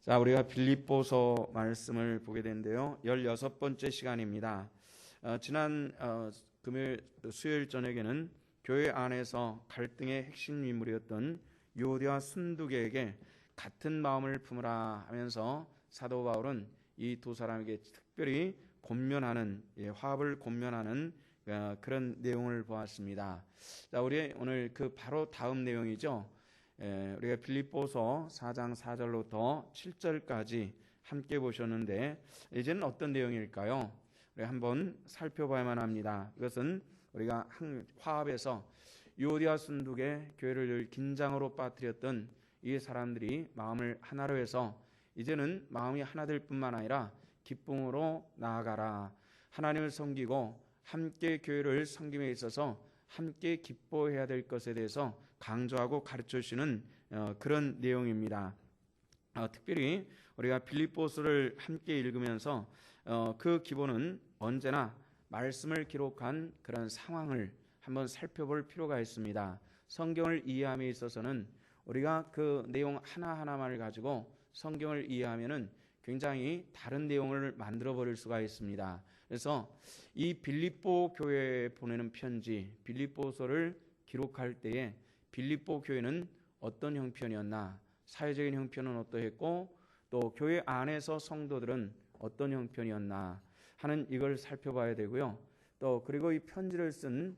자, 우리가 빌립보서 말씀을 보게 되는데요. 16번째 시간입니다. 지난 수요일 저녁에는 교회 안에서 갈등의 핵심 인물이었던 유오디와 순두계에게 같은 마음을 품으라 하면서 사도 바울은 이 두 사람에게 특별히 권면하는, 화합을 권면하는 그런 내용을 보았습니다. 자, 우리 오늘 그 바로 다음 내용이죠. 우리가 빌립보서 4장 4절로부터 7절까지 함께 보셨는데 이제는 어떤 내용일까요? 우리 한번 살펴봐야만 합니다. 이것은 우리가 화합에서 유오디아 순두계 교회를 늘 긴장으로 빠뜨렸던 이 사람들이 마음을 하나로 해서 이제는 마음이 하나 될 뿐만 아니라 기쁨으로 나아가라. 하나님을 섬기고 함께 교회를 섬김에 있어서 함께 기뻐해야 될 것에 대해서 강조하고 가르쳐 주시는 그런 내용입니다. 특별히 우리가 빌립보서를 함께 읽으면서 그 기본은 언제나 말씀을 기록한 그런 상황을 한번 살펴볼 필요가 있습니다. 성경을 이해함에 있어서는 우리가 그 내용 하나하나만을 가지고 성경을 이해하면은 굉장히 다른 내용을 만들어 버릴 수가 있습니다. 그래서 이 빌립보 교회에 보내는 편지, 빌립보서를 기록할 때에 빌립보 교회는 어떤 형편이었나, 사회적인 형편은 어떠했고 또 교회 안에서 성도들은 어떤 형편이었나 하는 이걸 살펴봐야 되고요. 또 그리고 이 편지를 쓴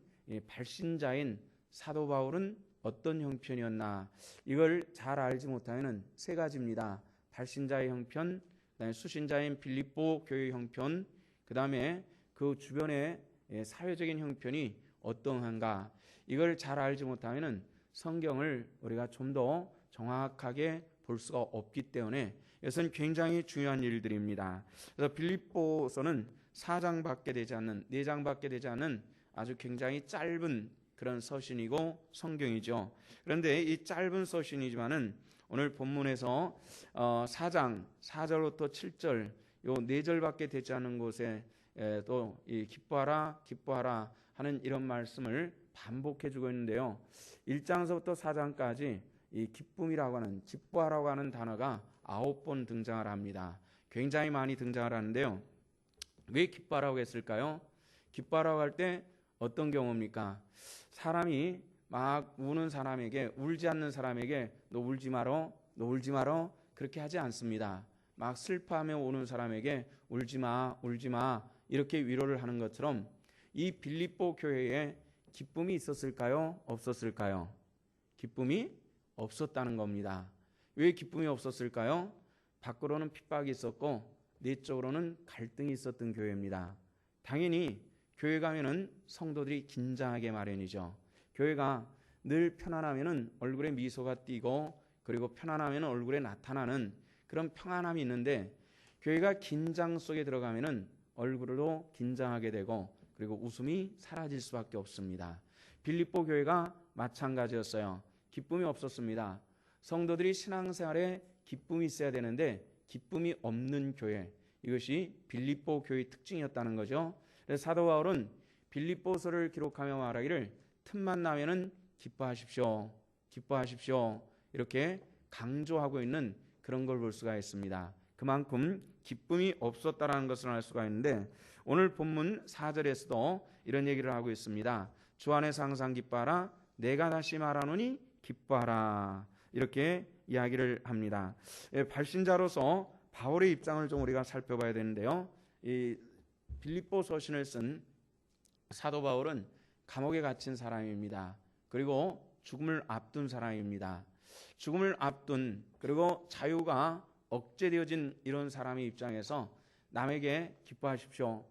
발신자인 사도 바울은 어떤 형편이었나, 이걸 잘 알지 못하면 세 가지입니다. 발신자의 형편, 그다음에 수신자인 빌립보 교회 형편, 그다음에 그 주변의 사회적인 형편이 어떠한가, 이걸 잘 알지 못하면 성경을 우리가 좀 더 정확하게 볼 수가 없기 때문에 이것은 굉장히 중요한 일들입니다. 그래서 빌립보서는 4장밖에 되지 않는, 4장밖에 되지 않는 아주 굉장히 짧은 그런 서신이고 성경이죠. 그런데 이 짧은 서신이지만은 오늘 본문에서 4장 4절부터 7절 요 4절밖에 되지 않은 곳에 또 이 기뻐하라 기뻐하라 하는 이런 말씀을 반복해 주고 있는데요. 1장서부터 4장까지 이 기쁨이라고 하는, 기뻐하라고 하는 단어가 9번 등장을 합니다. 굉장히 많이 등장을 하는데요. 왜 기뻐하라고 했을까요? 기뻐하라고 할 때 어떤 경우입니까? 사람이 막 우는 사람에게, 울지 않는 사람에게 너 울지 마라, 너 울지 마라 그렇게 하지 않습니다. 막 슬퍼하며 우는 사람에게 울지 마, 울지 마 이렇게 위로를 하는 것처럼 이 빌립보 교회에 기쁨이 있었을까요? 없었을까요? 기쁨이 없었다는 겁니다. 왜 기쁨이 없었을까요? 밖으로는 핍박이 있었고 내적으로는 갈등이 있었던 교회입니다. 당연히 교회 가면은 성도들이 긴장하게 마련이죠. 교회가 늘 편안하면은 얼굴에 미소가 띄고 그리고 편안하면 얼굴에 나타나는 그런 평안함이 있는데 교회가 긴장 속에 들어가면은 얼굴로 긴장하게 되고 그리고 웃음이 사라질 수밖에 없습니다. 빌립보 교회가 마찬가지였어요. 기쁨이 없었습니다. 성도들이 신앙생활에 기쁨이 있어야 되는데 기쁨이 없는 교회, 이것이 빌립보 교회의 특징이었다는 거죠. 그래서 사도 바울은 빌립보서를 기록하며 말하기를 틈만 나면은 기뻐하십시오, 기뻐하십시오 이렇게 강조하고 있는 그런 걸 볼 수가 있습니다. 그만큼 기쁨이 없었다라는 것을 알 수가 있는데 오늘 본문 4절에서도 이런 얘기를 하고 있습니다. 주 안에서 항상 기뻐하라, 내가 다시 말하노니 기뻐하라 이렇게 이야기를 합니다. 발신자로서 바울의 입장을 좀 우리가 살펴봐야 되는데요. 이 빌립보 서신을 쓴 사도 바울은 감옥에 갇힌 사람입니다. 그리고 죽음을 앞둔 사람입니다. 죽음을 앞둔, 그리고 자유가 억제되어진 이런 사람의 입장에서 남에게 기뻐하십시오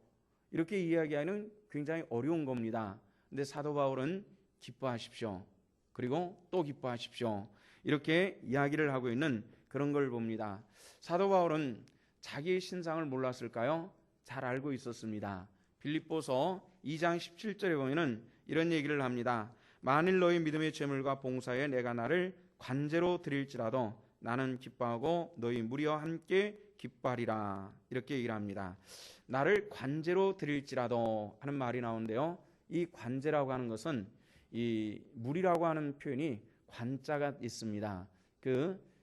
이렇게 이야기하는 굉장히 어려운 겁니다. 근데 사도 바울은 기뻐하십시오, 그리고 또 기뻐하십시오 이렇게 이야기를 하고 있는 그런 걸 봅니다. 사도 바울은 자기의 신상을 몰랐을까요? 잘 알고 있었습니다. 빌립보서 2장 17절에 보면은 이런 얘기를 합니다. 만일 너희 믿음의 재물과 봉사에 내가 나를 관제로 드릴지라도 나는 기뻐하고 너희 무리와 함께 기뻐하리라 이렇게 얘기를 합니다. 나를 관제로 드릴지라도 하는 말이 나오는데요. 이 관제라고 하는 것은 이 물이라고 하는 표현이 관자가 있습니다.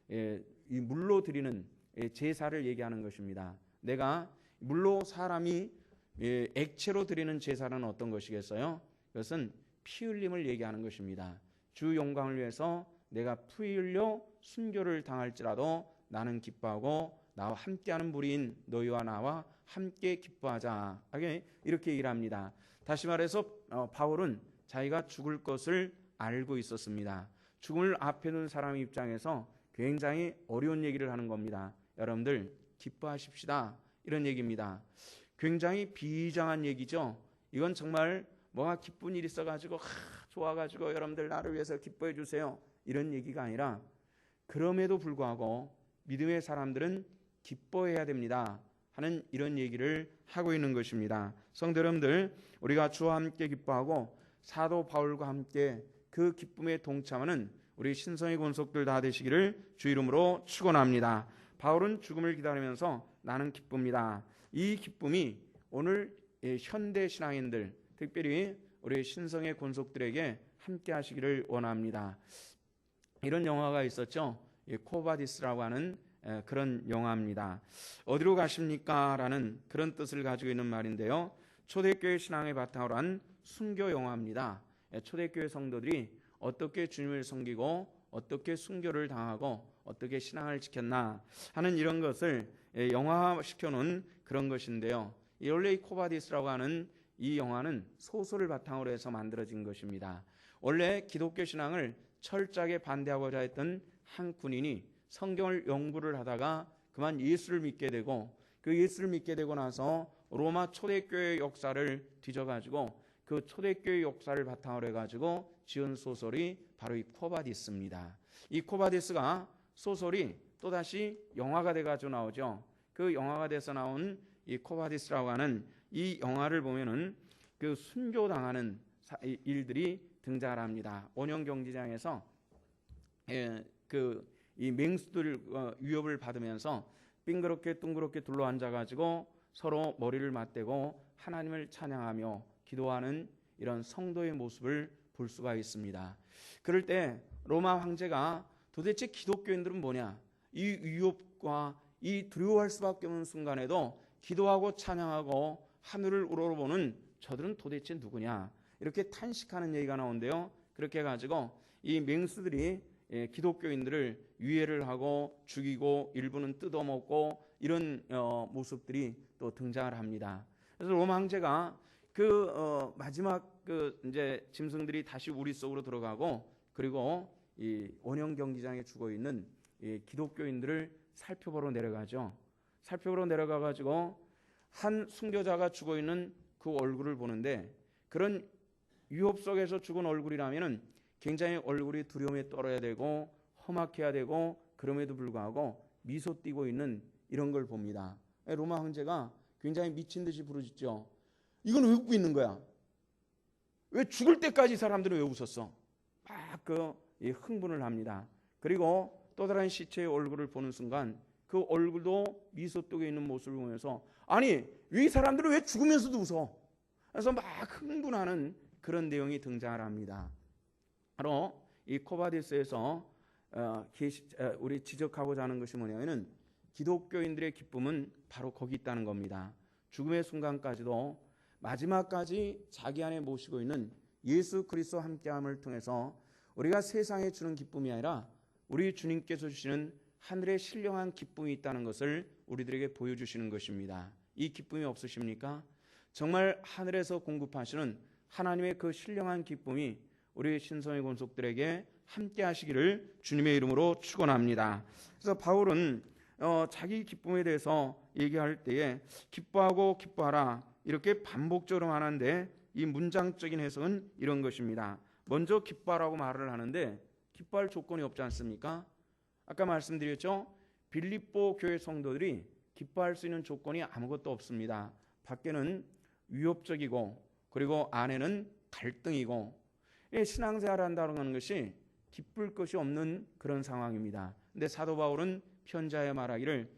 이 물로 드리는 제사를 얘기하는 것입니다. 내가 물로 사람이 액체로 드리는 제사는 어떤 것이겠어요? 그것은 피 흘림을 얘기하는 것입니다. 주 영광을 위해서 내가 피 흘려 순교를 당할지라도 나는 기뻐하고 나와 함께하는 무리인 너희와 나와 함께 기뻐하자. 이렇게 얘기를 합니다. 다시 말해서 바울은 자기가 죽을 것을 알고 있었습니다. 죽음을 앞에 둔 사람 입장에서 굉장히 어려운 얘기를 하는 겁니다. 여러분들 기뻐하십시다. 이런 얘기입니다. 굉장히 비장한 얘기죠. 이건 정말 뭐가 기쁜 일이 있어가지고 좋아가지고 여러분들 나를 위해서 기뻐해 주세요. 이런 얘기가 아니라 그럼에도 불구하고 믿음의 사람들은 기뻐해야 됩니다 하는 이런 얘기를 하고 있는 것입니다. 성도 여러분들, 우리가 주와 함께 기뻐하고 사도 바울과 함께 그 기쁨에 동참하는 우리 신성의 권속들 다 되시기를 주 이름으로 축원합니다. 바울은 죽음을 기다리면서 나는 기쁩니다. 이 기쁨이 오늘 현대 신앙인들, 특별히 우리 신성의 권속들에게 함께 하시기를 원합니다. 이런 영화가 있었죠. 코바디스라고 하는 그런 영화입니다. 어디로 가십니까? 라는 그런 뜻을 가지고 있는 말인데요. 초대교회 신앙의 바탕으로 한 순교 영화입니다. 초대교회 성도들이 어떻게 주님을 섬기고 어떻게 순교를 당하고 어떻게 신앙을 지켰나 하는 이런 것을 영화화시켜놓은 그런 것인데요. 원래 이 코바디스라고 하는 이 영화는 소설을 바탕으로 해서 만들어진 것입니다. 원래 기독교 신앙을 철저하게 반대하고자 했던 한 군인이 성경을 연구를 하다가 그만 예수를 믿게 되고 그 예수를 믿게 되고 나서 로마 초대교회 역사를 뒤져가지고 그 초대교회 역사를 바탕으로 해가지고 지은 소설이 바로 이 코바디스입니다. 이 코바디스가 소설이 또다시 영화가 돼가지고 나오죠. 그 영화가 돼서 나온 이 코바디스라고 하는 이 영화를 보면은 그 순교당하는 일들이 등장을 합니다. 원형 경기장에서 이 맹수들 위협을 받으면서 빙그럽게 둥그렇게 둘러앉아가지고 서로 머리를 맞대고 하나님을 찬양하며 기도하는 이런 성도의 모습을 볼 수가 있습니다. 그럴 때 로마 황제가 도대체 기독교인들은 뭐냐? 이 위협과 이 두려워할 수밖에 없는 순간에도 기도하고 찬양하고 하늘을 우러러보는 저들은 도대체 누구냐? 이렇게 탄식하는 얘기가 나오는데요. 그렇게 해가지고 이 맹수들이 기독교인들을 유해를 하고 죽이고 일부는 뜯어먹고 이런 모습들이 또 등장을 합니다. 그래서 로마 황제가 마지막 이제 짐승들이 다시 우리 속으로 들어가고 그리고 이 원형 경기장에 죽어 있는 이 기독교인들을 살펴보러 내려가죠. 살펴보러 내려가가지고 한 순교자가 죽어 있는 그 얼굴을 보는데 그런 위협 속에서 죽은 얼굴이라면은 굉장히 얼굴이 두려움에 떨어야 되고 험악해야 되고 그럼에도 불구하고 미소 띠고 있는 이런 걸 봅니다. 로마 황제가 굉장히 미친 듯이 부르짖죠. 이건 왜 웃고 있는 거야? 왜 죽을 때까지 사람들은 왜 웃었어? 막 흥분을 합니다. 그리고 또 다른 시체의 얼굴을 보는 순간 그 얼굴도 미소 띠고 있는 모습을 보면서 아니 이 사람들은 왜 죽으면서도 웃어? 그래서 막 흥분하는 그런 내용이 등장을 합니다. 바로 이 코바디스에서 우리 지적하고자 하는 것이 뭐냐면은 기독교인들의 기쁨은 바로 거기 있다는 겁니다. 죽음의 순간까지도 마지막까지 자기 안에 모시고 있는 예수 그리스도와 함께함을 통해서 우리가 세상에 주는 기쁨이 아니라 우리 주님께서 주시는 하늘의 신령한 기쁨이 있다는 것을 우리들에게 보여주시는 것입니다. 이 기쁨이 없으십니까? 정말 하늘에서 공급하시는 하나님의 그 신령한 기쁨이 우리 신성의 권속들에게 함께 하시기를 주님의 이름으로 축원합니다. 그래서 바울은 자기 기쁨에 대해서 얘기할 때에 기뻐하고 기뻐하라 이렇게 반복적으로 하는데 이 문장적인 해석은 이런 것입니다. 먼저 기뻐하라고 말을 하는데 기뻐할 조건이 없지 않습니까? 아까 말씀드렸죠. 빌립보 교회 성도들이 기뻐할 수 있는 조건이 아무것도 없습니다. 밖에는 위협적이고 그리고 안에는 갈등이고 신앙생활을 한다는 것이 기쁠 것이 없는 그런 상황입니다. 근데 사도 바울은 편지하여 말하기를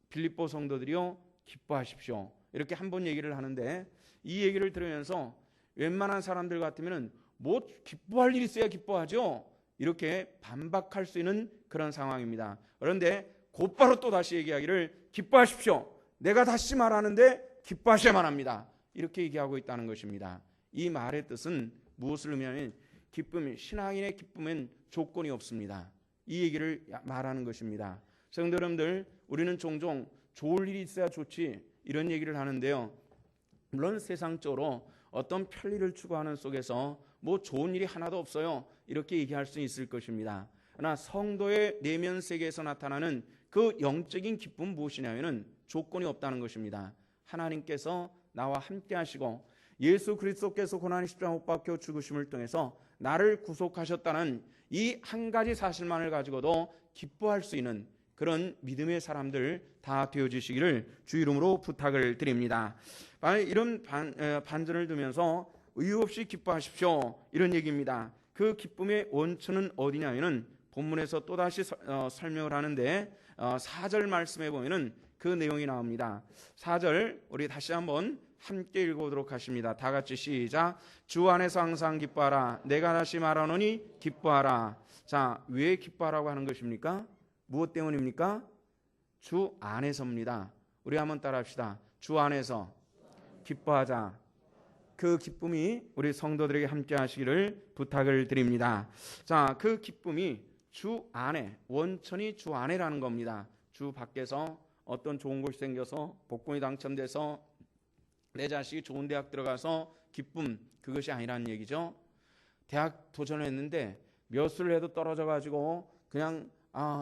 빌립보 성도들이요 기뻐하십시오 이렇게 한 번 얘기를 하는데 이 얘기를 들으면서 웬만한 사람들 같으면 뭐 기뻐할 일이 있어야 기뻐하죠 이렇게 반박할 수 있는 그런 상황입니다. 그런데 곧바로 또 다시 얘기하기를 기뻐하십시오. 내가 다시 말하는데 기뻐하셔야만 합니다. 이렇게 얘기하고 있다는 것입니다. 이 말의 뜻은 무엇을 의미하면 기쁨이, 신앙인의 기쁨엔 조건이 없습니다. 이 얘기를 말하는 것입니다. 성도 여러분들, 우리는 종종 좋을 일이 있어야 좋지 이런 얘기를 하는데요. 물론 세상적으로 어떤 편리를 추구하는 속에서 뭐 좋은 일이 하나도 없어요, 이렇게 얘기할 수 있을 것입니다. 그러나 성도의 내면 세계에서 나타나는 그 영적인 기쁨은 무엇이냐면 조건이 없다는 것입니다. 하나님께서 나와 함께 하시고 예수 그리스도께서 고난의 십자가 못 박혀 죽으심을 통해서 나를 구속하셨다는 이 한 가지 사실만을 가지고도 기뻐할 수 있는 그런 믿음의 사람들 다 되어주시기를 주 이름으로 부탁을 드립니다. 이런 반전을 두면서 이유 없이 기뻐하십시오, 이런 얘기입니다. 그 기쁨의 원천은 어디냐면은 본문에서 또다시 설명을 하는데 4절 말씀에 보면은 그 내용이 나옵니다. 4절 우리 다시 한번 함께 읽어보도록 하십니다. 다 같이 시작. 주 안에서 항상 기뻐하라. 내가 다시 말하노니 기뻐하라. 자, 왜 기뻐하라고 하는 것입니까? 무엇 때문입니까? 주 안에서입니다. 우리 한번 따라합시다. 주 안에서 기뻐하자. 그 기쁨이 우리 성도들에게 함께 하시기를 부탁을 드립니다. 자, 그 기쁨이 주 안에, 원천이 주 안에라는 겁니다. 주 밖에서 어떤 좋은 곳이 생겨서 복권이 당첨돼서 내 자식이 좋은 대학 들어가서 기쁨, 그것이 아니라는 얘기죠. 대학 도전을 했는데 몇 수를 해도 떨어져가지고 그냥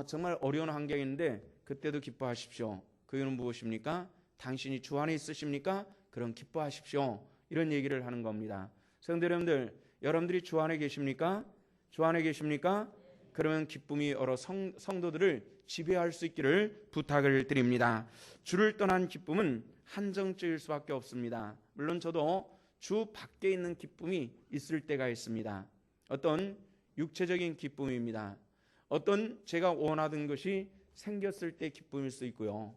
정말 어려운 환경인데 그때도 기뻐하십시오. 그 이유는 무엇입니까? 당신이 주 안에 있으십니까? 그럼 기뻐하십시오. 이런 얘기를 하는 겁니다. 성도 여러분들, 여러분들이 주 안에 계십니까? 주 안에 계십니까? 그러면 기쁨이 여러 성도들을 지배할 수 있기를 부탁을 드립니다. 주를 떠난 기쁨은 한정적일 수밖에 없습니다. 물론 저도 주 밖에 있는 기쁨이 있을 때가 있습니다. 어떤 육체적인 기쁨입니다. 어떤 제가 원하던 것이 생겼을 때 기쁨일 수 있고요.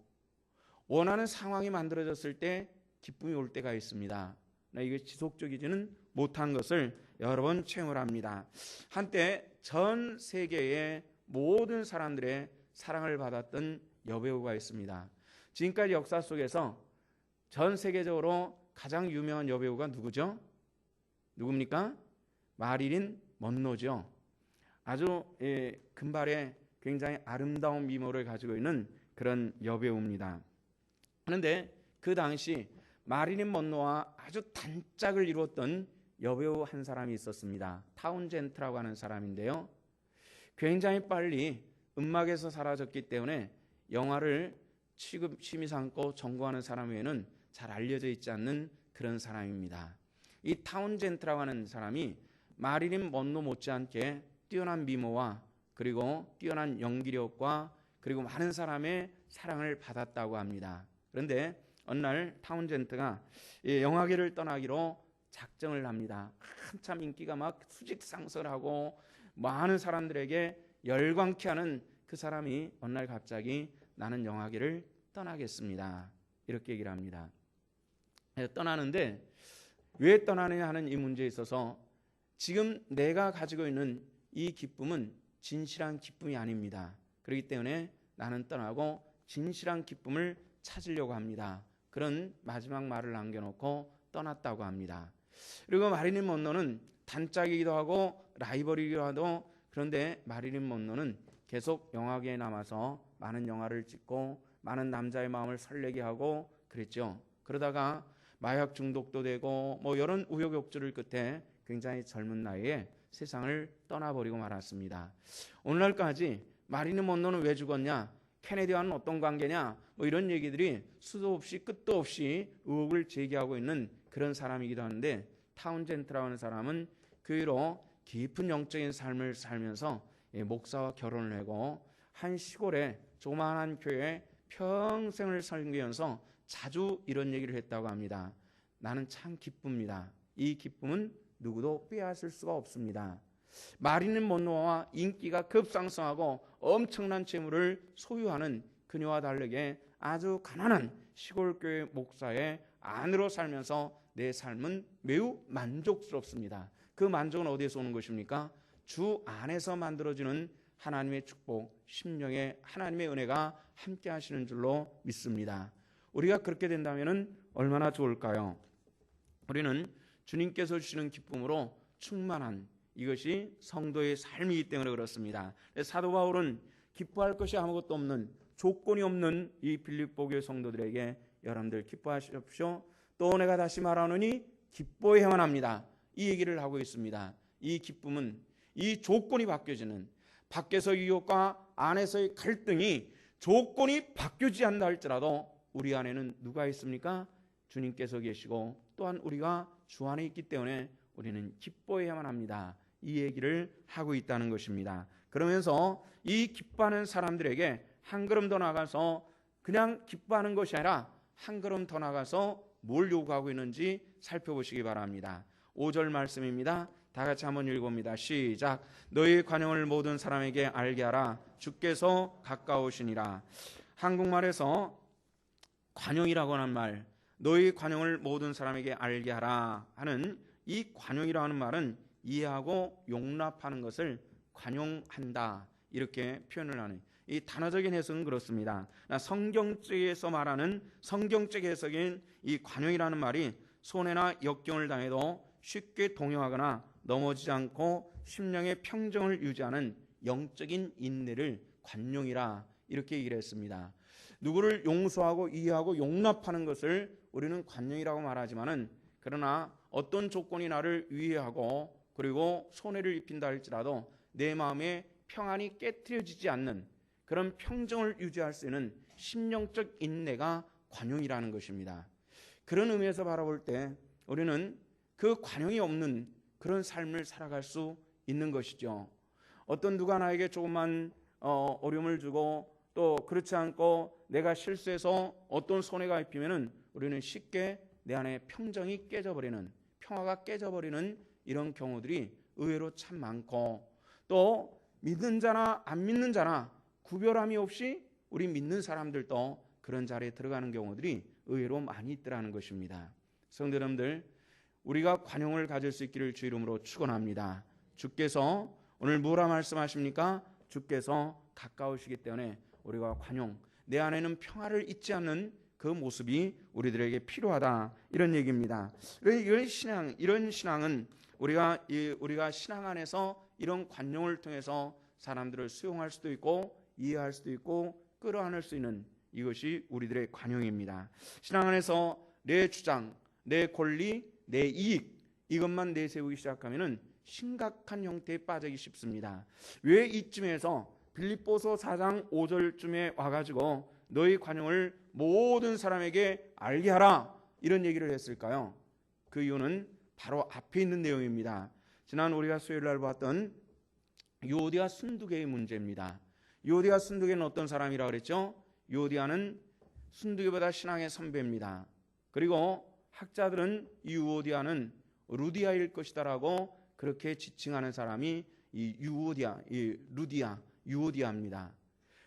원하는 상황이 만들어졌을 때 기쁨이 올 때가 있습니다. 이게 지속적이지는 못한 것을 여러 번 체험을 합니다. 한때 전 세계의 모든 사람들의 사랑을 받았던 여배우가 있습니다. 지금까지 역사 속에서 전 세계적으로 가장 유명한 여배우가 누구죠? 누굽니까? 마릴린 먼로죠. 아주 금발의 굉장히 아름다운 미모를 가지고 있는 그런 여배우입니다. 그런데 그 당시 마릴린 먼로와 아주 단짝을 이루었던 여배우 한 사람이 있었습니다. 타운젠트라고 하는 사람인데요. 굉장히 빨리 음악에서 사라졌기 때문에 영화를 취미 삼고 전공하는 사람 외에는 잘 알려져 있지 않는 그런 사람입니다. 이 타운젠트라고 하는 사람이 마릴린 먼로 못지않게 뛰어난 미모와 그리고 뛰어난 연기력과 그리고 많은 사람의 사랑을 받았다고 합니다. 그런데 어느 날 타운젠트가 영화계를 떠나기로 작정을 합니다. 한참 인기가 막 수직상승하고 많은 사람들에게 열광케 하는 그 사람이 어느 날 갑자기 나는 영화계를 떠나겠습니다, 이렇게 얘기를 합니다. 떠나는데 왜 떠나느냐 하는 이 문제에 있어서 지금 내가 가지고 있는 이 기쁨은 진실한 기쁨이 아닙니다. 그렇기 때문에 나는 떠나고 진실한 기쁨을 찾으려고 합니다. 그런 마지막 말을 남겨놓고 떠났다고 합니다. 그리고 마릴린 먼로는 단짝이기도 하고 라이벌이기도 하고, 그런데 마릴린 먼로는 계속 영화계에 남아서 많은 영화를 찍고 많은 남자의 마음을 설레게 하고 그랬죠. 그러다가 마약 중독도 되고 이런 우여곡절을 끝에 굉장히 젊은 나이에 세상을 떠나버리고 말았습니다. 오늘날까지 마릴린 먼로는 왜 죽었냐, 케네디와는 어떤 관계냐, 이런 얘기들이 수도 없이 끝도 없이 의혹을 제기하고 있는 그런 사람이기도 한데, 타운젠트라고 하는 사람은 그 이후로 깊은 영적인 삶을 살면서 목사와 결혼을 하고 한 시골에 조그마한 교회에 평생을 살면서 자주 이런 얘기를 했다고 합니다. 나는 참 기쁩니다. 이 기쁨은 누구도 빼앗을 수가 없습니다. 마릴린 먼로와 인기가 급상승하고 엄청난 재물을 소유하는 그녀와 다르게 아주 가난한 시골교회 목사의 아내로 살면서 내 삶은 매우 만족스럽습니다. 그 만족은 어디에서 오는 것입니까? 주 안에서 만들어지는 하나님의 축복, 심령의 하나님의 은혜가 함께 하시는 줄로 믿습니다. 우리가 그렇게 된다면 얼마나 좋을까요? 우리는 주님께서 주시는 기쁨으로 충만한 이것이 성도의 삶이기 때문에 그렇습니다. 사도 바울은 기뻐할 것이 아무것도 없는, 조건이 없는 이 빌립보 교회 성도들에게 여러분들 기뻐하십시오. 또 내가 다시 말하노니 기뻐해야만 합니다. 이 얘기를 하고 있습니다. 이 기쁨은 이 조건이 바뀌어지는, 밖에서 유혹과 안에서의 갈등이 조건이 바뀌지 않는다 할지라도 우리 안에는 누가 있습니까? 주님께서 계시고 또한 우리가 주 안에 있기 때문에 우리는 기뻐해야만 합니다. 이 얘기를 하고 있다는 것입니다. 그러면서 이 기뻐하는 사람들에게 한 걸음 더 나가서 그냥 기뻐하는 것이 아니라 한 걸음 더 나가서 뭘 요구하고 있는지 살펴보시기 바랍니다. 5절 말씀입니다. 다 같이 한번 읽어봅니다. 시작. 너희 관용을 모든 사람에게 알게 하라. 주께서 가까우시니라. 한국말에서 관용이라고 하는 말, 너희 관용을 모든 사람에게 알게 하라 하는 이 관용이라고 하는 말은 이해하고 용납하는 것을 관용한다 이렇게 표현을 하는, 이 단어적인 해석은 그렇습니다. 성경적에서 말하는 성경적 해석인 이 관용이라는 말이 손해나 역경을 당해도 쉽게 동요하거나 넘어지지 않고 심령의 평정을 유지하는 영적인 인내를 관용이라 이렇게 얘기를 했습니다. 누구를 용서하고 이해하고 용납하는 것을 우리는 관용이라고 말하지만은, 그러나 어떤 조건이 나를 위해하고 그리고 손해를 입힌다 할지라도 내 마음에 평안이 깨트려지지 않는 그런 평정을 유지할 수 있는 심령적 인내가 관용이라는 것입니다. 그런 의미에서 바라볼 때 우리는 그 관용이 없는 그런 삶을 살아갈 수 있는 것이죠. 어떤 누가 나에게 조금만 어려움을 주고 또 그렇지 않고 내가 실수해서 어떤 손해가 입히면은 우리는 쉽게 내 안에 평정이 깨져버리는, 평화가 깨져버리는 이런 경우들이 의외로 참 많고, 또 믿는 자나 안 믿는 자나 구별함이 없이 우리 믿는 사람들도 그런 자리에 들어가는 경우들이 의외로 많이 있더라는 것입니다. 성도 여러분들, 우리가 관용을 가질 수 있기를 주 이름으로 축원합니다. 주께서 오늘 뭐라 말씀하십니까? 주께서 가까우시기 때문에 우리가 관용, 내 안에는 평화를 잊지 않는 그 모습이 우리들에게 필요하다 이런 얘기입니다. 이런 신앙은 우리가 신앙 안에서 이런 관용을 통해서 사람들을 수용할 수도 있고 이해할 수도 있고 끌어안을 수 있는 이것이 우리들의 관용입니다. 신앙 안에서 내 주장, 내 권리, 내 이익 이것만 내세우기 시작하면은 심각한 형태에 빠지기 쉽습니다. 왜 이쯤에서 빌립보서 4장 5절쯤에 와가지고 너희 관용을 모든 사람에게 알게 하라 이런 얘기를 했을까요? 그 이유는 바로 앞에 있는 내용입니다. 지난 우리가 수요일 날 봤던 유오디아 순두개의 문제입니다. 유오디아 순두개는 어떤 사람이라고 그랬죠? 유오디아는 순두개보다 신앙의 선배입니다. 그리고 학자들은 이 유오디아는 루디아일 것이다라고 그렇게 지칭하는 사람이 이 유오디아입니다.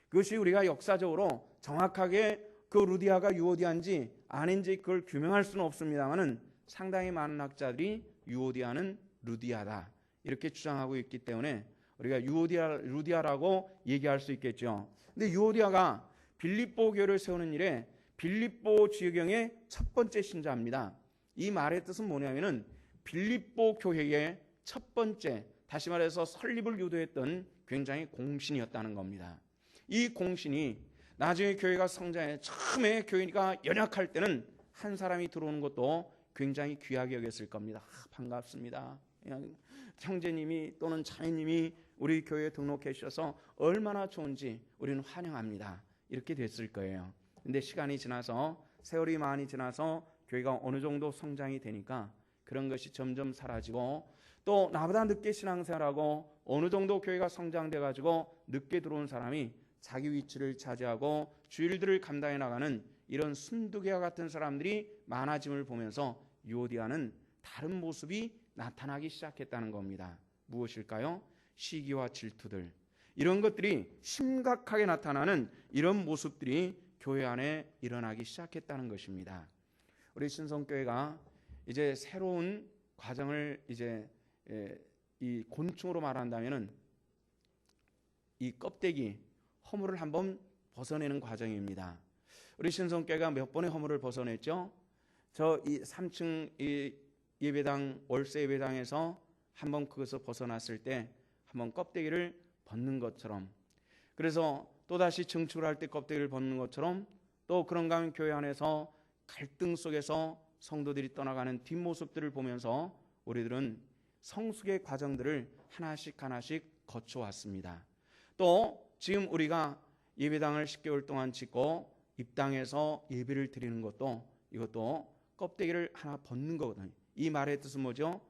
그것이 우리가 역사적으로 정확하게 그 루디아가 유오디아인지 아닌지 그걸 규명할 수는 없습니다만은 상당히 많은 학자들이 유오디아는 루디아다 이렇게 주장하고 있기 때문에 우리가 루디아라고 얘기할 수 있겠죠. 근데 유오디아가 빌립보 교회를 세우는 일에 빌립보 지경의 첫 번째 신자입니다. 이 말의 뜻은 뭐냐면은 빌립보 교회의 첫 번째, 다시 말해서 설립을 유도했던 굉장히 공신이었다는 겁니다. 이 공신이 나중에 교회가 성장해 처음에 교회가 연약할 때는 한 사람이 들어오는 것도 굉장히 귀하게 여겼을 겁니다. 반갑습니다. 형제님이 또는 자매님이 우리 교회에 등록해 주셔서 얼마나 좋은지 우리는 환영합니다. 이렇게 됐을 거예요. 근데 시간이 지나서 세월이 많이 지나서 교회가 어느 정도 성장이 되니까 그런 것이 점점 사라지고 또 나보다 늦게 신앙생활하고 어느 정도 교회가 성장돼 가지고 늦게 들어온 사람이 자기 위치를 차지하고 주일들을 감당해 나가는 이런 순두개와 같은 사람들이 많아짐을 보면서 유오디아는 다른 모습이 나타나기 시작했다는 겁니다. 무엇일까요? 시기와 질투들, 이런 것들이 심각하게 나타나는 이런 모습들이 교회 안에 일어나기 시작했다는 것입니다. 우리 신성교회가 이제 새로운 과정을 이제 이 곤충으로 말한다면은 이 껍데기 허물을 한번 벗어내는 과정입니다. 우리 신성교회가 몇 번의 허물을 벗어냈죠? 저 이 3층 이 예배당 월세 예배당에서 한번 그것을 벗어났을 때 한번 껍데기를 벗는 것처럼, 그래서 또다시 증축을 할 때 껍데기를 벗는 것처럼, 또 그런가 하면 교회 안에서 갈등 속에서 성도들이 떠나가는 뒷모습들을 보면서 우리들은 성숙의 과정들을 하나씩 거쳐왔습니다. 또 지금 우리가 예배당을 10개월 동안 짓고 입당해서 예배를 드리는 것도, 이것도 껍데기를 하나 벗는 거거든요. 이 말의 뜻은 뭐죠?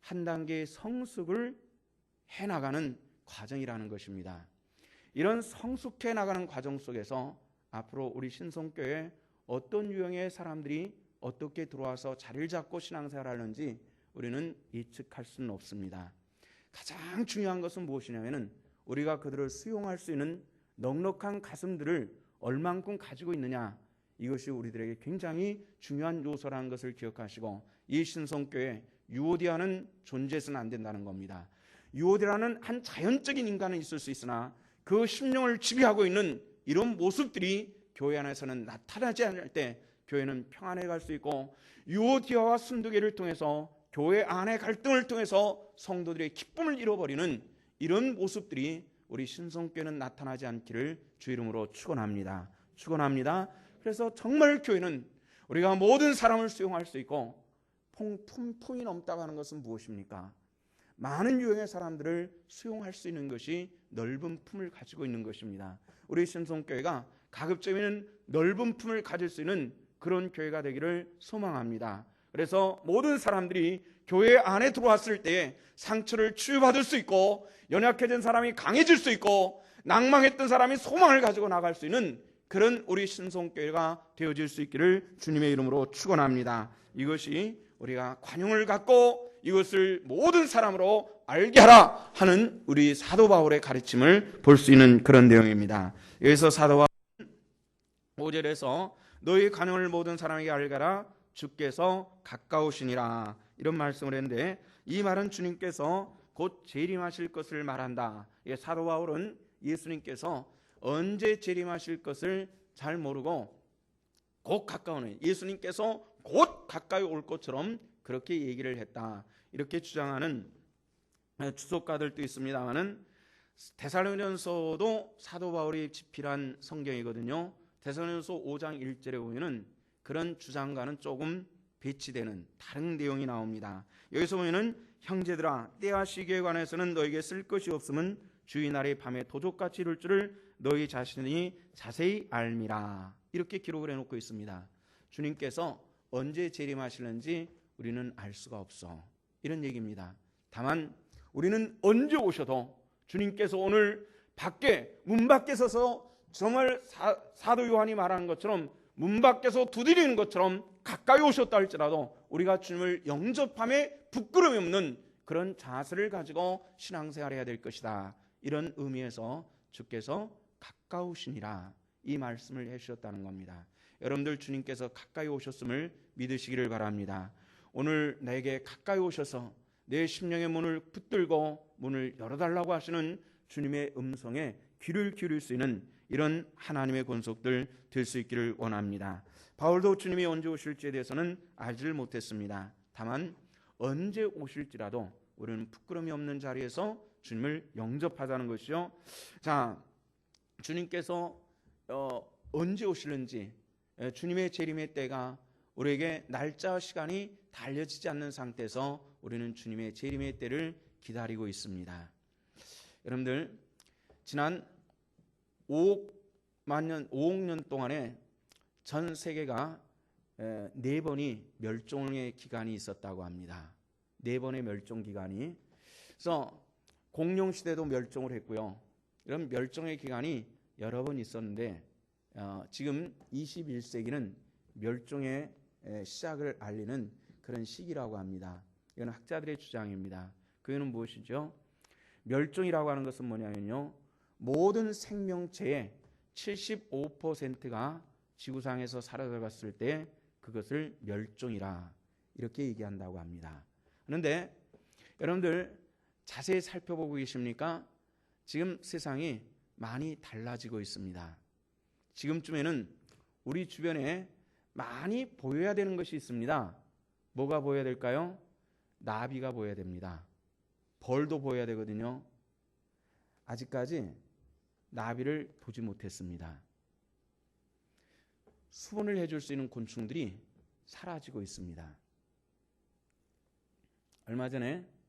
한 단계의 성숙을 해나가는 과정이라는 것입니다. 이런 성숙해 나가는 과정 속에서 앞으로 우리 신성교회에 어떤 유형의 사람들이 어떻게 들어와서 자리를 잡고 신앙생활을 하는지 우리는 예측할 수는 없습니다. 가장 중요한 것은 무엇이냐면 우리가 그들을 수용할 수 있는 넉넉한 가슴들을 얼만큼 가지고 있느냐, 이것이 우리들에게 굉장히 중요한 요소라는 것을 기억하시고, 이 신성교회 유오디아는 존재해서는 안 된다는 겁니다. 유오디아는 한 자연적인 인간은 있을 수 있으나 그 심령을 지배하고 있는 이런 모습들이 교회 안에서는 나타나지 않을 때 교회는 평안해 갈 수 있고, 유오디아와 순두개를 통해서 교회 안의 갈등을 통해서 성도들의 기쁨을 잃어버리는 이런 모습들이 우리 신성교회는 나타나지 않기를 주 이름으로 축원합니다. 그래서 정말 교회는 우리가 모든 사람을 수용할 수 있고, 품이 넘다고 하는 것은 무엇입니까? 많은 유형의 사람들을 수용할 수 있는 것이 넓은 품을 가지고 있는 것입니다. 우리 신성교회가 가급적이면 넓은 품을 가질 수 있는 그런 교회가 되기를 소망합니다. 그래서 모든 사람들이 교회 안에 들어왔을 때 상처를 치유받을 수 있고, 연약해진 사람이 강해질 수 있고, 낭망했던 사람이 소망을 가지고 나갈 수 있는 그런 우리 신성교회가 되어질 수 있기를 주님의 이름으로 축원합니다. 이것이 우리가 관용을 갖고 이것을 모든 사람으로 알게 하라 하는 우리 사도 바울의 가르침을 볼 수 있는 그런 내용입니다. 여기서 사도 바울은 5절에서 너희 관용을 모든 사람에게 알게 하라, 주께서 가까우시니라, 이런 말씀을 했는데, 이 말은 주님께서 곧 재림하실 것을 말한다. 사도 바울은 예수님께서 언제 재림하실 것을 잘 모르고 곧 가까우는, 예수님께서 곧 가까이 올 것처럼 그렇게 얘기를 했다, 이렇게 주장하는 주석가들도 있습니다만은, 데살로니가서도 사도 바울이 집필한 성경이거든요. 데살로니가서 5장 1절에 보면은 그런 주장과는 조금 배치되는 다른 내용이 나옵니다. 여기서 보면은 형제들아, 때와 시기에 관해서는 너에게 쓸 것이 없음은 주의 날이 밤에 도적같이 이룰 줄을 너희 자신이 자세히 알미라, 이렇게 기록을 해놓고 있습니다. 주님께서 언제 재림하시는지 우리는 알 수가 없어, 이런 얘기입니다. 다만 우리는 언제 오셔도 주님께서 오늘 밖에, 문 밖에 서서 정말 사도 요한이 말하는 것처럼 문 밖에서 두드리는 것처럼 가까이 오셨다 할지라도 우리가 주님을 영접함에 부끄러움이 없는 그런 자세를 가지고 신앙생활을 해야 될 것이다, 이런 의미에서 주께서 가까우시니라, 이 말씀을 해주셨다는 겁니다. 여러분들 주님께서 가까이 오셨음을 믿으시기를 바랍니다. 오늘 내게 가까이 오셔서 내 심령의 문을 붙들고 문을 열어달라고 하시는 주님의 음성에 귀를 기울일 수 있는 이런 하나님의 권속들 될 수 있기를 원합니다. 바울도 주님이 언제 오실지에 대해서는 알지를 못했습니다. 다만 언제 오실지라도 우리는 부끄러움이 없는 자리에서 주님을 영접하자는 것이죠. 자, 주님께서 언제 오실는지, 주님의 재림의 때가 우리에게 날짜와 시간이 다 알려지지 않는 상태에서 우리는 주님의 재림의 때를 기다리고 있습니다. 여러분들, 지난 5억 년 동안에 전 세계가 4번이 멸종의 기간이 있었다고 합니다. 4번의 멸종 기간이. 그래서 공룡 시대도 멸종을 했고요. 이런 멸종의 기간이 여러 번 있었는데, 지금 21세기는 멸종의 시작을 알리는 그런 시기라고 합니다. 이건 학자들의 주장입니다. 그 이유는 무엇이죠? 멸종이라고 하는 것은 뭐냐면요, 모든 생명체의 75%가 지구상에서 사라져갔을 때 그것을 멸종이라 이렇게 얘기한다고 합니다. 그런데 여러분들 자세히 살펴보고 계십니까? 지금 세상이 많이 달라지고 있습니다. 지금쯤에는 우리 주변에 많이 보여야 되는 것이 있습니다. 뭐가 보여야 될까요? 나비가 보여야 됩니다. 벌도 보여야 되거든요. 아직까지 나비를 보지 못했습니다. 수분을 해줄 수 있는 곤충들이 사라지고 있습니다.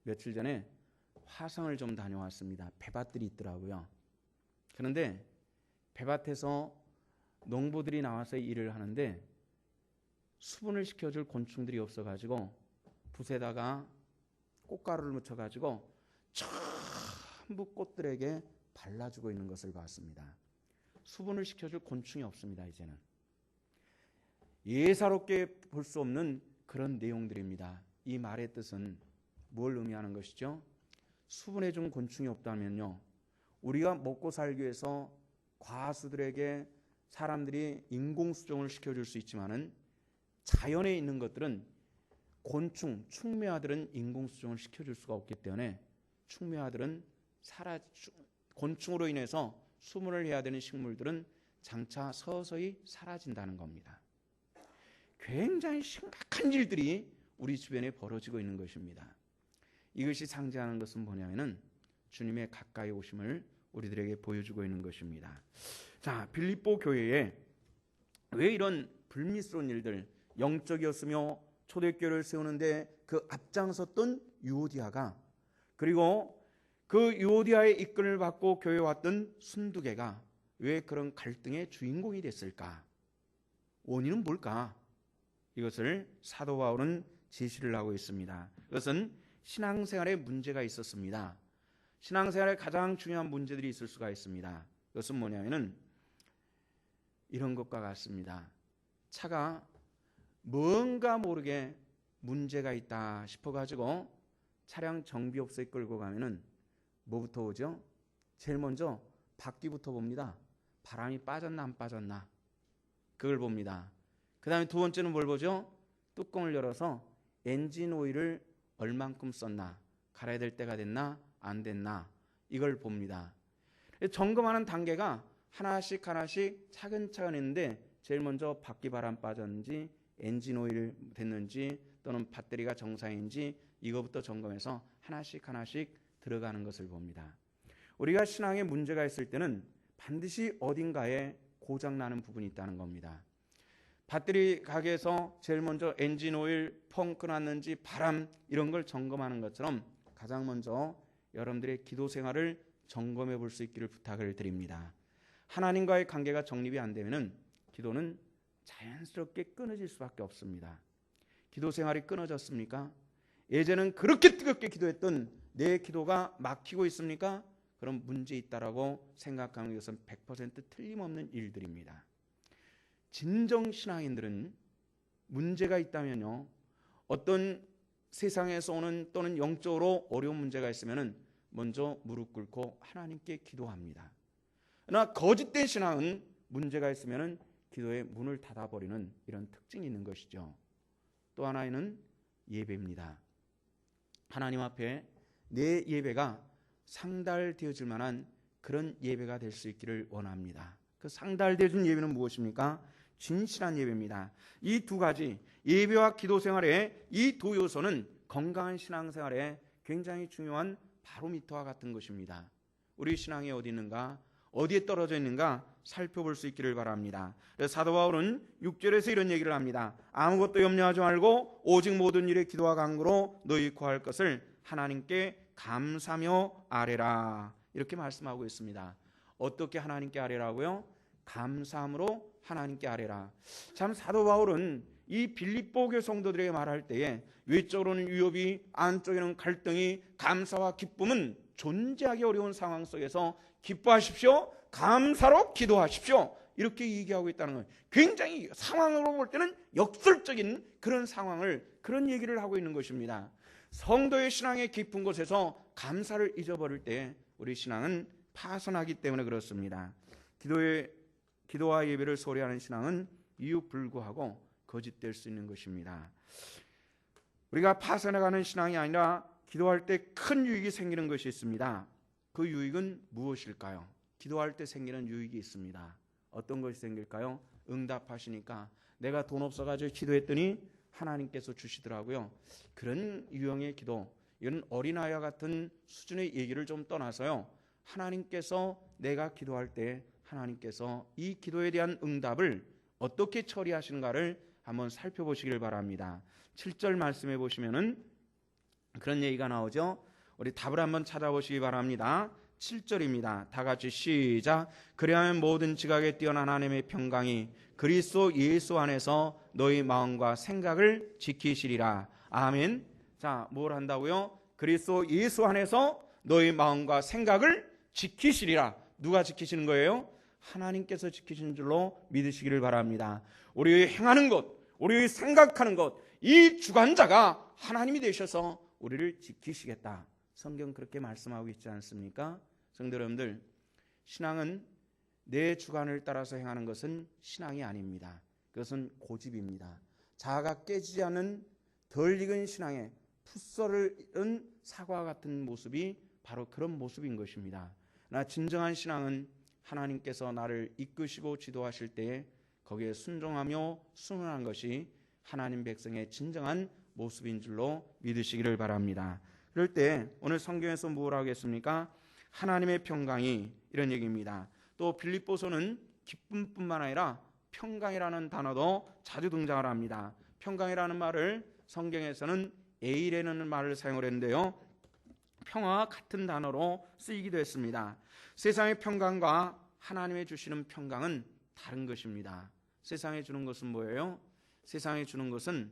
며칠 전에 화성을 좀 다녀왔습니다. 배밭들이 있더라고요. 그런데 배밭에서 농부들이 나와서 일을 하는데 수분을 시켜줄 곤충들이 없어가지고 붓에다가 꽃가루를 묻혀가지고 전부 꽃들에게 발라주고 있는 것을 봤습니다. 수분을 시켜줄 곤충이 없습니다. 이제는 예사롭게 볼 수 없는 그런 내용들입니다. 이 말의 뜻은 뭘 의미하는 것이죠? 수분해준 곤충이 없다면요, 우리가 먹고 살기 위해서 과수들에게 사람들이 인공수정을 시켜줄 수 있지만은 자연에 있는 것들은 곤충, 충매화들은 인공수정을 시켜줄 수가 없기 때문에 충매화들은 곤충으로 인해서 수분을 해야 되는 식물들은 장차 서서히 사라진다는 겁니다. 굉장히 심각한 일들이 우리 주변에 벌어지고 있는 것입니다. 이것이 상징하는 것은 뭐냐면은 주님의 가까이 오심을 우리들에게 보여주고 있는 것입니다. 자, 빌립보 교회에 왜 이런 불미스러운 일들, 영적이었으며 초대교회를 세우는데 그 앞장섰던 유오디아가, 그리고 그 유오디아의 이끌을 받고 교회에 왔던 순두개가 왜 그런 갈등의 주인공이 됐을까? 원인은 뭘까? 이것을 사도 바울은 제시를 하고 있습니다. 그것은 신앙생활에 문제가 있었습니다. 신앙생활에 가장 중요한 문제들이 있을 수가 있습니다. 그것은 뭐냐면은 이런 것과 같습니다. 차가 뭔가 모르게 문제가 있다 싶어가지고 차량 정비업소에 끌고 가면은 뭐부터 오죠? 제일 먼저 바퀴부터 봅니다. 바람이 빠졌나 안 빠졌나 그걸 봅니다. 그 다음에 두 번째는 뭘 보죠? 뚜껑을 열어서 엔진 오일을 얼만큼 썼나, 갈아야 될 때가 됐나 안 됐나 이걸 봅니다. 점검하는 단계가 하나씩 차근차근 있는데 제일 먼저 바퀴 바람 빠졌는지, 엔진 오일 됐는지, 또는 배터리가 정상인지 이거부터 점검해서 하나씩 들어가는 것을 봅니다. 우리가 신앙에 문제가 있을 때는 반드시 어딘가에 고장나는 부분이 있다는 겁니다. 배터리 가게에서 제일 먼저 엔진 오일 펑크 났는지 바람 이런 걸 점검하는 것처럼 가장 먼저 여러분들의 기도 생활을 점검해 볼 수 있기를 부탁을 드립니다. 하나님과의 관계가 정립이 안 되면은 기도는 자연스럽게 끊어질 수밖에 없습니다. 기도 생활이 끊어졌습니까? 예전엔 그렇게 뜨겁게 기도했던 내 기도가 막히고 있습니까? 그럼 문제 있다라고 생각하는 것은 100% 틀림없는 일들입니다. 진정 신앙인들은 문제가 있다면요, 어떤 세상에서 오는 또는 영적으로 어려운 문제가 있으면은 먼저 무릎 꿇고 하나님께 기도합니다. 그러나 거짓된 신앙은 문제가 있으면은 기도의 문을 닫아버리는 이런 특징이 있는 것이죠. 또 하나는 예배입니다. 하나님 앞에 내 예배가 상달되어질 만한 그런 예배가 될 수 있기를 원합니다. 그 상달되어진 예배는 무엇입니까? 진실한 예배입니다. 이 두 가지, 예배와 기도 생활의 이 두 요소는 건강한 신앙생활에 굉장히 중요한 바로미터와 같은 것입니다. 우리 신앙이 어디 있는가, 어디에 떨어져 있는가 살펴볼 수 있기를 바랍니다. 그래서 사도 바울은 6절에서 이런 얘기를 합니다. 아무것도 염려하지 말고 오직 모든 일에 기도와 간구로 너희 구할 것을 하나님께 감사하며 아뢰라, 이렇게 말씀하고 있습니다. 어떻게 하나님께 아뢰라고요? 감사함으로 하나님께 아뢰라. 참 사도 바울은 이 빌립보 교회 성도들에게 말할 때에 외적으로는 위협이, 안쪽에는 갈등이, 감사와 기쁨은 존재하기 어려운 상황 속에서 기뻐하십시오, 감사로 기도하십시오, 이렇게 얘기하고 있다는 거예요. 굉장히 상황으로 볼 때는 역설적인 그런 상황을, 그런 얘기를 하고 있는 것입니다. 성도의 신앙의 깊은 곳에서 감사를 잊어버릴 때 우리 신앙은 파손하기 때문에 그렇습니다. 기도와 예배를 소리하는 신앙은 이유불구하고 거짓될 수 있는 것입니다. 우리가 파손해가는 신앙이 아니라 기도할 때 큰 유익이 생기는 것이 있습니다. 그 유익은 무엇일까요? 기도할 때 생기는 유익이 있습니다. 어떤 것이 생길까요? 응답하시니까 내가 돈 없어가지고 기도했더니 하나님께서 주시더라고요. 그런 유형의 기도, 이런 어린아이와 같은 수준의 얘기를 좀 떠나서요, 하나님께서 내가 기도할 때 하나님께서 이 기도에 대한 응답을 어떻게 처리하시는가를 한번 살펴보시길 바랍니다. 7절 말씀해 보시면은 그런 얘기가 나오죠. 우리 답을 한번 찾아보시기 바랍니다. 7절입니다. 다 같이 시작. 그리하면 모든 지각에 뛰어난 하나님의 평강이 그리스도 예수 안에서 너희 마음과 생각을 지키시리라. 아멘. 자, 뭘 한다고요? 그리스도 예수 안에서 너희 마음과 생각을 지키시리라. 누가 지키시는 거예요? 하나님께서 지키신 줄로 믿으시기를 바랍니다. 우리의 행하는 것, 우리의 생각하는 것, 이 주관자가 하나님이 되셔서 우리를 지키시겠다. 성경 그렇게 말씀하고 있지 않습니까? 성도 여러분들, 신앙은 내 주관을 따라서 행하는 것은 신앙이 아닙니다. 그것은 고집입니다. 자아가 깨지지 않은 덜 익은 신앙의 풋설을 잃은 사과와 같은 모습이 바로 그런 모습인 것입니다. 나 진정한 신앙은 하나님께서 나를 이끄시고 지도하실 때에 거기에 순종하며 순응한 것이 하나님 백성의 진정한 모습인 줄로 믿으시기를 바랍니다. 그럴 때 오늘 성경에서 뭘 하겠습니까? 하나님의 평강이, 이런 얘기입니다. 또 빌립보서는 기쁨뿐만 아니라 평강이라는 단어도 자주 등장을 합니다. 평강이라는 말을 성경에서는 에이레는 말을 사용을 했는데요, 평화와 같은 단어로 쓰이기도 했습니다. 세상의 평강과 하나님의 주시는 평강은 다른 것입니다. 세상에 주는 것은 뭐예요? 세상에 주는 것은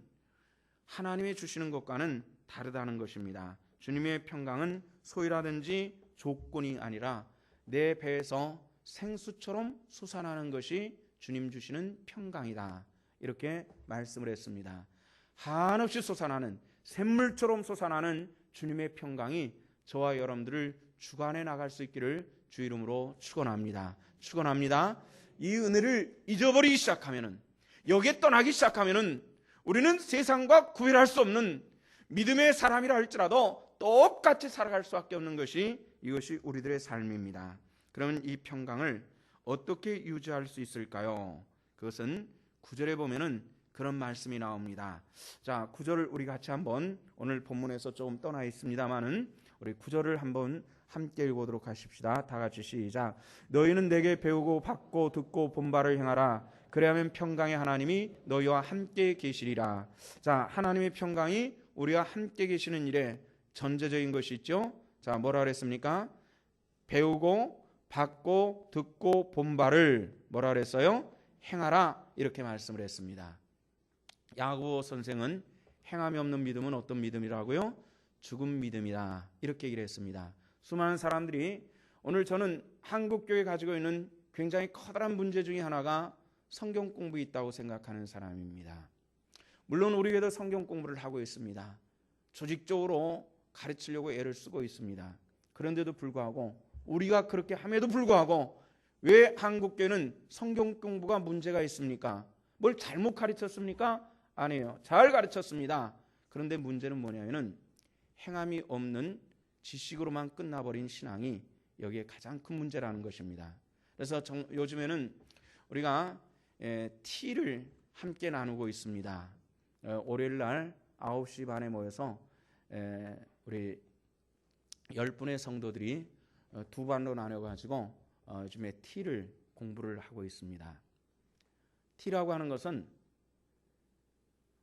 하나님의 주시는 것과는 다르다는 것입니다. 주님의 평강은 소유라든지 조건이 아니라 내 배에서 생수처럼 솟아나는 것이 주님 주시는 평강이다. 이렇게 말씀을 했습니다. 한없이 솟아나는, 샘물처럼 솟아나는 주님의 평강이 저와 여러분들을 주관해 나갈 수 있기를 주 이름으로 축원합니다. 축원합니다. 이 은혜를 잊어버리기 시작하면은, 여기에 떠나기 시작하면은 우리는 세상과 구별할 수 없는 믿음의 사람이라 할지라도 똑같이 살아갈 수밖에 없는 것이, 이것이 우리들의 삶입니다. 그러면 이 평강을 어떻게 유지할 수 있을까요? 그것은 9절에 보면은 그런 말씀이 나옵니다. 자, 9절을 우리 같이 한번, 오늘 본문에서 조금 떠나 있습니다만은 우리 9절을 한번 함께 읽어보도록 하십시다. 다 같이 시작. 너희는 내게 배우고 받고 듣고 본 바를 행하라. 그래야면 평강의 하나님이 너희와 함께 계시리라. 자, 하나님의 평강이 우리와 함께 계시는 일에 전제적인 것이 있죠. 자, 뭐라 그랬습니까? 배우고 받고 듣고 본 바를 뭐라 그랬어요? 행하라. 이렇게 말씀을 했습니다. 야고보 선생은 행함이 없는 믿음은 어떤 믿음이라고요? 죽은 믿음이다. 이렇게 얘기를 했습니다. 수많은 사람들이, 오늘 저는 한국교회 가지고 있는 굉장히 커다란 문제 중에 하나가 성경 공부에 있다고 생각하는 사람입니다. 물론 우리 교회도 성경 공부를 하고 있습니다. 조직적으로 가르치려고 애를 쓰고 있습니다. 그런데도 불구하고, 우리가 그렇게 함에도 불구하고 왜 한국교회는 성경 공부가 문제가 있습니까? 뭘 잘못 가르쳤습니까? 아니에요. 잘 가르쳤습니다. 그런데 문제는 뭐냐면은 행함이 없는 지식으로만 끝나버린 신앙이 여기에 가장 큰 문제라는 것입니다. 그래서 요즘에는 우리가 티를 함께 나누고 있습니다. 월요일 날 9시 반에 모여서 우리 10분의 성도들이 두 반로 나눠가지고 요즘에 티를 공부를 하고 있습니다. 티라고 하는 것은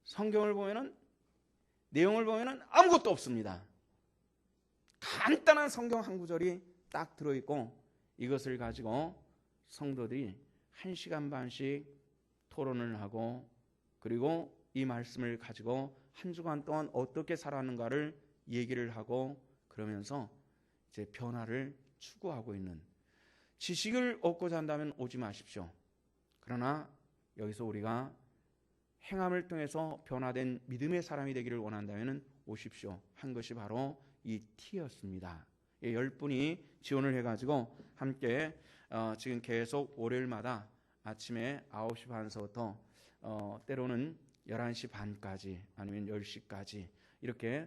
성경을 보면은, 내용을 보면은 아무것도 없습니다. 간단한 성경 한 구절이 딱 들어있고, 이것을 가지고 성도들이 1시간 반씩 토론을 하고, 그리고 이 말씀을 가지고 한 주간 동안 어떻게 살았는가를 얘기를 하고, 그러면서 이제 변화를 추구하고 있는, 지식을 얻고자 한다면 오지 마십시오. 그러나 여기서 우리가 행함을 통해서 변화된 믿음의 사람이 되기를 원한다면 오십시오 한 것이 바로 이 T였습니다. 10분이 지원을 해가지고 함께 지금 계속 월요일마다 아침에 9시 반서부터 때로는 11시 반까지, 아니면 10시까지, 이렇게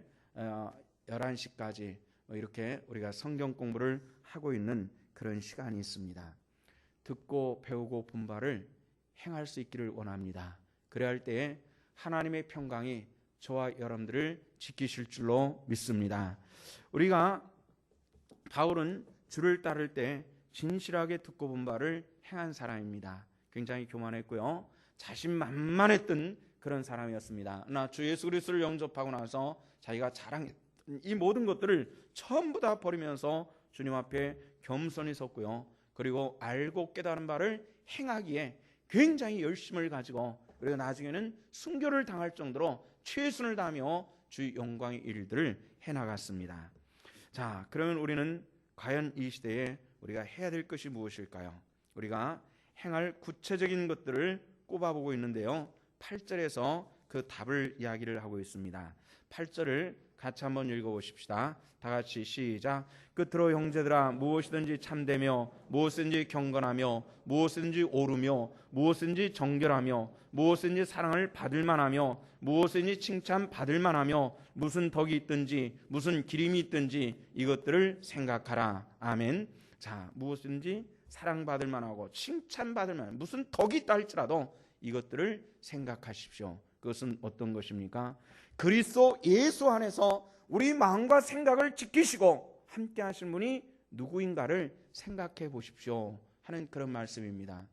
11시까지 이렇게 우리가 성경 공부를 하고 있는 그런 시간이 있습니다. 듣고 배우고 본 바를 행할 수 있기를 원합니다. 그래야 할 때에 하나님의 평강이 저와 여러분들을 지키실 줄로 믿습니다. 우리가 바울은 주를 따를 때 진실하게 듣고 본 바를 행한 사람입니다. 굉장히 교만했고요, 자신만만했던 그런 사람이었습니다. 그러나 주 예수 그리스도를 영접하고 나서 자기가 자랑했던 이 모든 것들을 전부 다 버리면서 주님 앞에 겸손히 섰고요, 그리고 알고 깨달은 바를 행하기에 굉장히 열심을 가지고, 그리고 나중에는 순교를 당할 정도로 최선을 다하며 주 영광의 일들을 해나갔습니다. 자, 그러면 우리는 과연 이 시대에 우리가 해야 될 것이 무엇일까요? 우리가 행할 구체적인 것들을 꼽아보고 있는데요, 8절에서 그 답을 이야기를 하고 있습니다. 8절을 같이 한번 읽어보십시다. 다 같이 시작. 끝으로 형제들아, 무엇이든지 참되며 무엇이든지 경건하며 무엇이든지 옳으며 무엇이든지 정결하며 무엇이든지 사랑을 받을 만하며 무엇이든지 칭찬 받을 만하며 무슨 덕이 있든지 무슨 기림이 있든지 이것들을 생각하라. 아멘. 자, 무엇이든지 사랑받을 만하고 칭찬받을 만한 무슨 덕이 있다 할지라도 이것들을 생각하십시오. 그것은 어떤 것입니까? 그리스도 예수 안에서 우리 마음과 생각을 지키시고 함께 하신 분이 누구인가를 생각해 보십시오 하는 그런 말씀입니다.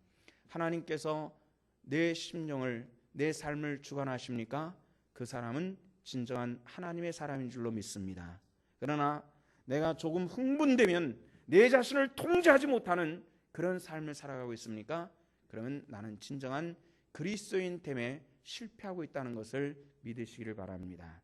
하나님께서 내 심령을, 내 삶을 주관하십니까? 그 사람은 진정한 하나님의 사람인 줄로 믿습니다. 그러나 내가 조금 흥분되면 내 자신을 통제하지 못하는 그런 삶을 살아가고 있습니까? 그러면 나는 진정한 그리스도인 됨에 실패하고 있다는 것을 믿으시기를 바랍니다.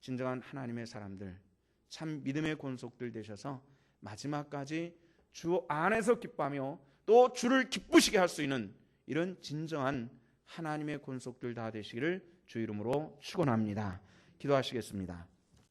진정한 하나님의 사람들, 참 믿음의 권속들 되셔서 마지막까지 주 안에서 기뻐하며 또 주를 기쁘시게 할 수 있는 이런 진정한 하나님의 권속들 다 되시기를 주 이름으로 축원합니다. 기도하시겠습니다.